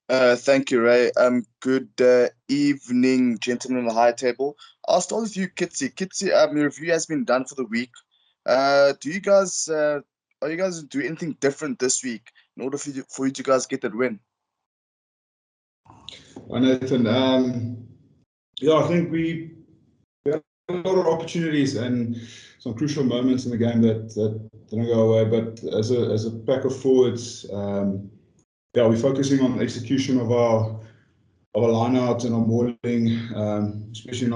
Thank you, Ray. Good evening, gentlemen on the high table. I'll start with you, Kitsy. Kitsy, your review has been done for the week. Do you guys, are you guys doing anything different this week in order for you to guys get that win? Well, Nathan, yeah, I think we had a lot of opportunities and some crucial moments in the game that didn't go away. But as a pack of forwards, yeah, we're focusing on execution of our lineouts and our modelling, especially in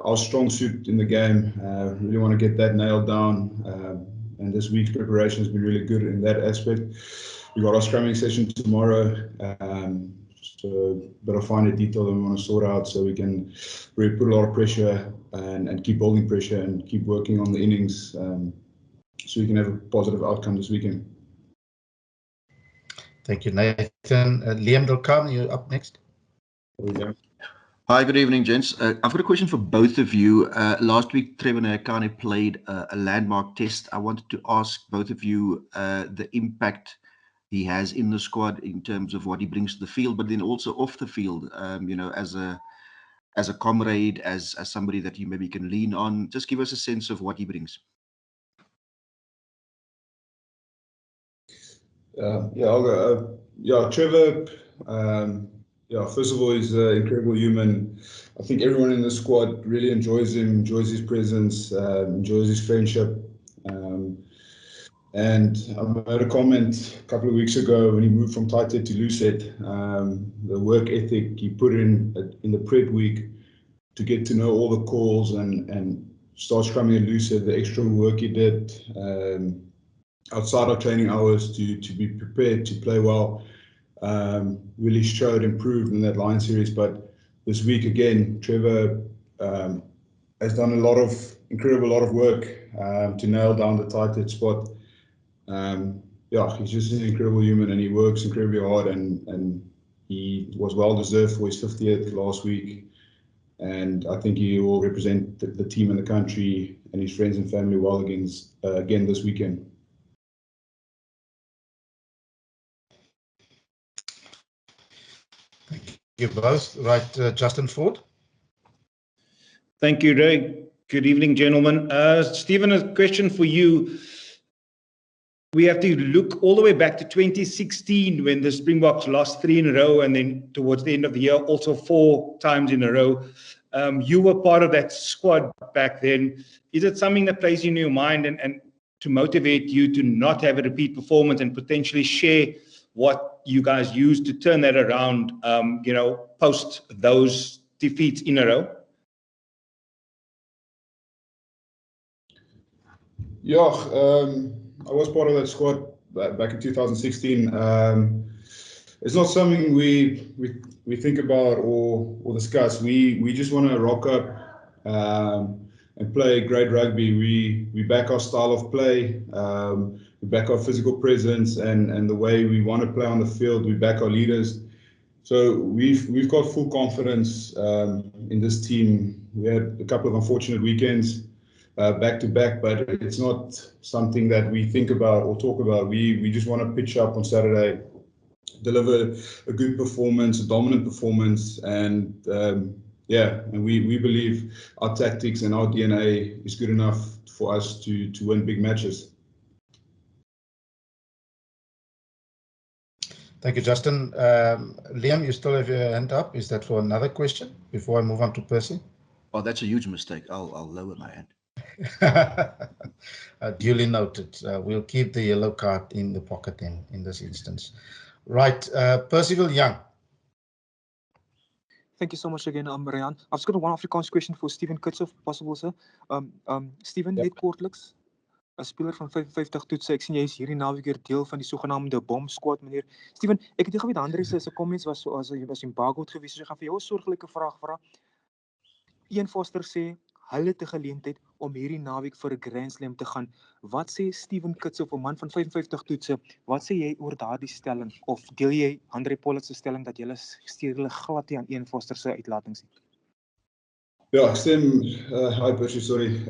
our strong suit in the game. Really want to get that nailed down. And this week's preparation has been really good in that aspect. We got our scrumming session tomorrow. So a bit of finer detail that we want to sort out so we can really put a lot of pressure and keep building pressure and keep working on the innings so we can have a positive outcome this weekend. Thank you, Nathan. Liam Delcam, you're up next. Hi, good evening, gents. I've got a question for both of you. Last week, Trevor Nyakane played a landmark test. I wanted to ask both of you the impact he has in the squad in terms of what he brings to the field, but then also off the field, as a comrade, as somebody that you maybe can lean on. Just give us a sense of what he brings. Yeah, I'll go. Yeah, Trevor, first of all, he's an incredible human. I think everyone in the squad really enjoys him, enjoys his presence, enjoys his friendship. And I made a comment a couple of weeks ago when he moved from tight head to loose head, the work ethic he put in the prep week to get to know all the calls and start scrumming and loose head, the extra work he did outside our training hours to be prepared to play well, really showed improved in that line series. But this week again, Trevor has done incredible lot of work to nail down the tight head spot. Yeah, he's just an incredible human and he works incredibly hard and he was well deserved for his 50th last week. And I think he will represent the team and the country and his friends and family well again this weekend. Thank you both. Right, Justin Ford. Thank you, Ray. Good evening, gentlemen. Stephen, a question for you. We have to look all the way back to 2016 when the Springboks lost 3 in a row and then towards the end of the year also 4 times in a row. You were part of that squad back then. Is it something that plays in your mind and to motivate you to not have a repeat performance and potentially share what you guys used to turn that around, post those defeats in a row? Yeah, I was part of that squad back in 2016. It's not something we think about or discuss. We just want to rock up and play great rugby. We back our style of play. We back our physical presence and the way we want to play on the field. We back our leaders. So we've got full confidence in this team. We had a couple of unfortunate weekends back to back, but it's not something that we think about or talk about. We just want to pitch up on Saturday, deliver a good performance, a dominant performance, and we believe our tactics and our DNA is good enough for us to win big matches. Thank you, Justin. Liam, you still have your hand up. Is that for another question before I move on to Percy? Oh, that's a huge mistake. I'll lower my hand. Duly noted. We'll keep the yellow card in the pocket in this instance. Right, Percival Young. Thank you so much again, Rian. I've just got one Afrikaans question for Steven Kitshoff, possible, sir. Steven, net kortliks, 'n speler van 55 toetse. Ek sien jy is hierdie naweek weer deel van die sogenaamde bomb squad, meneer. Steven, ek het nie geweet Andre se comments was so as in Bagot gewees. So ek gaan vir jou 'n sorglike vraag vra. Ian Foster sê hulle het 'n geleentheid om hierdie naweek vir 'n Grand Slam te gaan. Wat sê Steven Kitshoff, 'n man van 55 toetse? Wat sê jy oor daardie stelling? Of deel jy Andre Pollard se stelling dat jy stuur hulle glad nie aan Ian Foster se uitlatings nie? Ja, ek stem, hi Percy, sorry.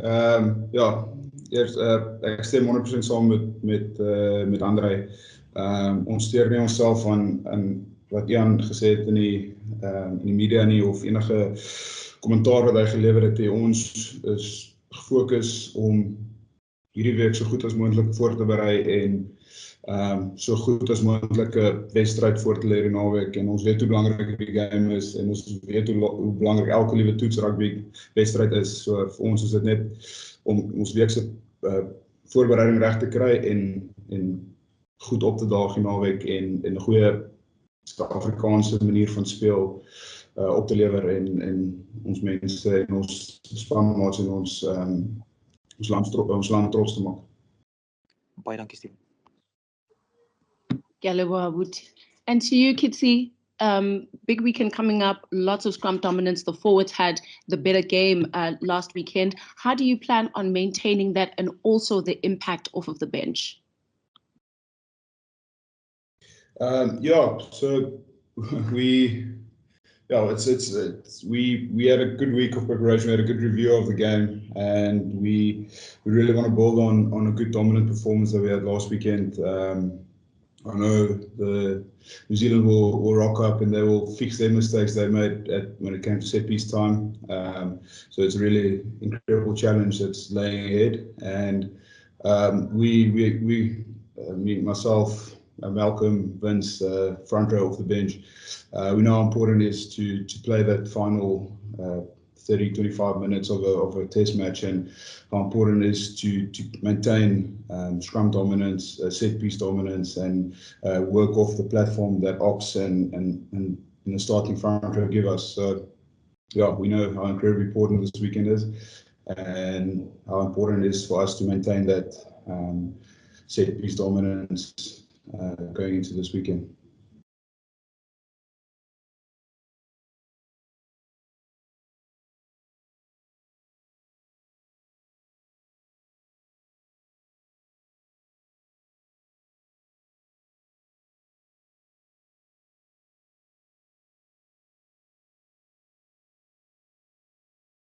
Ek stem 100% saam met Andre. Ons steur nie onsself aan wat Jan gesê het in die media nie of enige kommentaar wat hy gelewer het nie. Ons is gefokus om hierdie week so goed as moontlik voor te berei en so goed as moontlike wedstryd voor te lê die naweek, en ons weet hoe belangrik die game is en ons weet hoe belangrik elke liewe toets rugby wedstryd is. So vir ons is dit net om ons week se voorbereiding reg te kry en goed op te daag die naweek en 'n goeie Suid-Afrikaanse manier van speel op te lewer en ons mense en ons spanmaats en ons land trots te maak. Baie dankie, Steven. And to you, Kitsi, big weekend coming up, lots of scrum dominance. The forwards had the better game last weekend. How do you plan on maintaining that and also the impact off of the bench? So we had a good week of preparation. We had a good review of the game, and we really want to build on a good dominant performance that we had last weekend. I know the New Zealand will rock up and they will fix their mistakes they made when it came to set piece time. So it's a really incredible challenge that's laying ahead, and me, myself, Malcolm, Vince, front row off the bench, we know how important it is to play that final 30-25 minutes of a test match, and how important it is to maintain scrum dominance, set piece dominance, and work off the platform that Ops and the starting front row give us. So yeah, we know how incredibly important this weekend is, and how important it is for us to maintain that set piece dominance going into this weekend.